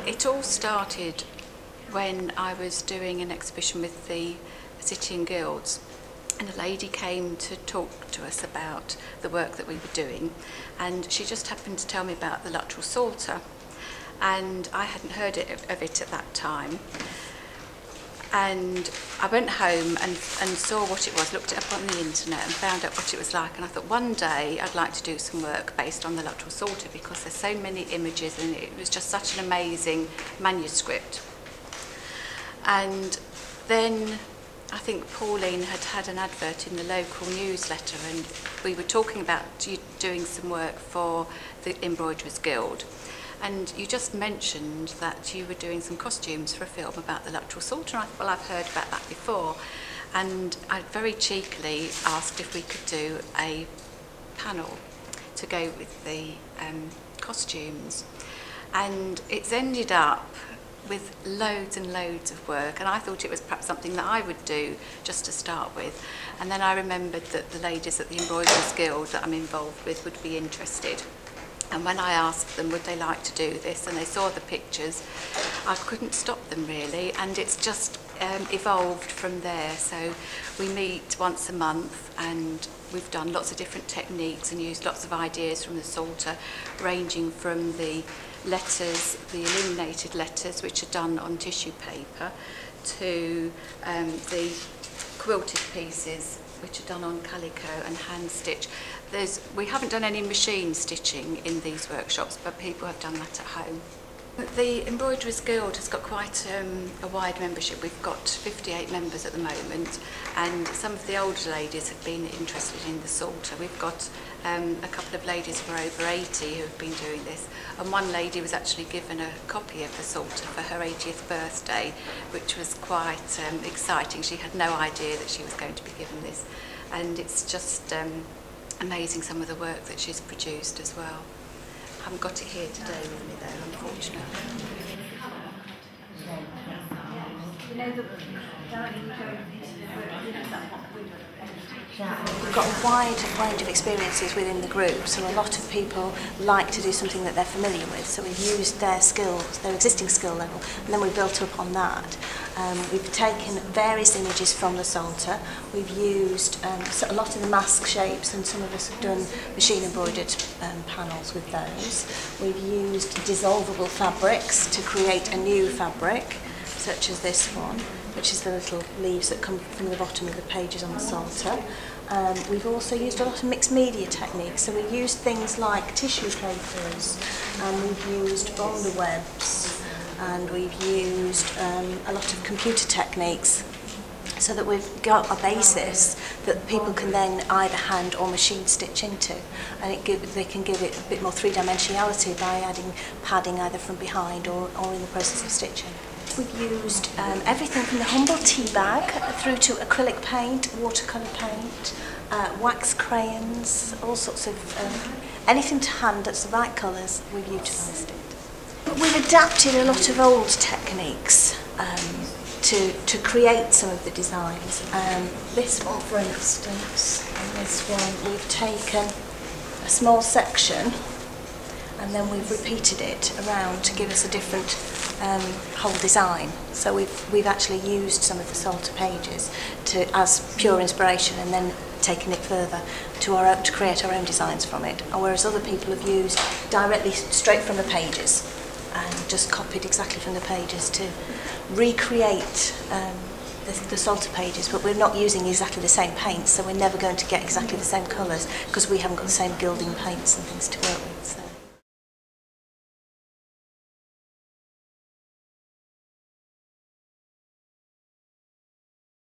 It all started when I was doing an exhibition with the City and Guilds, and a lady came to talk to us about the work that we were doing, and she just happened to tell me about the Luttrell Psalter, and I hadn't heard of it at that time. And I went home and saw what it was, looked it up on the internet and found out what it was like, and I thought one day I'd like to do some work based on the Luttrell Psalter because there's so many images and it was just such an amazing manuscript. And then I think Pauline had an advert in the local newsletter, and we were talking about doing some work for the Embroiderers Guild. And you just mentioned that you were doing some costumes for a film about the Luttrell Psalter. I thought, well, I've heard about that before. And I very cheekily asked if we could do a panel to go with the costumes. And it's ended up with loads and loads of work, and I thought it was perhaps something that I would do just to start with. And then I remembered that the ladies at the Embroiderers Guild that I'm involved with would be interested. And when I asked them would they like to do this, and they saw the pictures, I couldn't stop them really, and it's just evolved from there. So we meet once a month, and we've done lots of different techniques and used lots of ideas from the Psalter, ranging from the letters, the illuminated letters, which are done on tissue paper, to the quilted pieces, which are done on calico and hand stitch. We haven't done any machine stitching in these workshops, but people have done that at home. The Embroiderers Guild has got quite a wide membership. We've got 58 members at the moment, and some of the older ladies have been interested in the Psalter. We've got a couple of ladies who are over 80 who have been doing this, and one lady was actually given a copy of the Psalter for her 80th birthday, which was quite exciting. She had no idea that she was going to be given this, and it's just amazing some of the work that she's produced as well. I haven't got it here today with me though, unfortunately. We've got a wide range of experiences within the group, so a lot of people like to do something that they're familiar with, so we've used their skills, their existing skill level, and then we built up on that. We've taken various images from the Psalter. We've used a lot of the mask shapes, and some of us have done machine embroidered panels with those. We've used dissolvable fabrics to create a new fabric, such as this one, which is the little leaves that come from the bottom of the pages on the Psalter. We've also used a lot of mixed media techniques, so we've used things like tissue papers, and we've used boulder webs, and we've used a lot of computer techniques, so that we've got a basis that people can then either hand or machine stitch into, and they can give it a bit more three-dimensionality by adding padding either from behind or in the process of stitching. We've used everything from the humble tea bag through to acrylic paint, watercolour paint, wax crayons, all sorts of anything to hand that's the right colours, we've utilised it. We've adapted a lot of old techniques to create some of the designs. This one, for instance, and this one, we've taken a small section and then we've repeated it around to give us a different whole design. So we've actually used some of the Psalter pages as pure inspiration, and then taken it further to create our own designs from it. Whereas other people have used directly straight from the pages and just copied exactly from the pages to recreate the Psalter pages, but we're not using exactly the same paints, so we're never going to get exactly the same colours because we haven't got the same gilding paints and things to work with. So.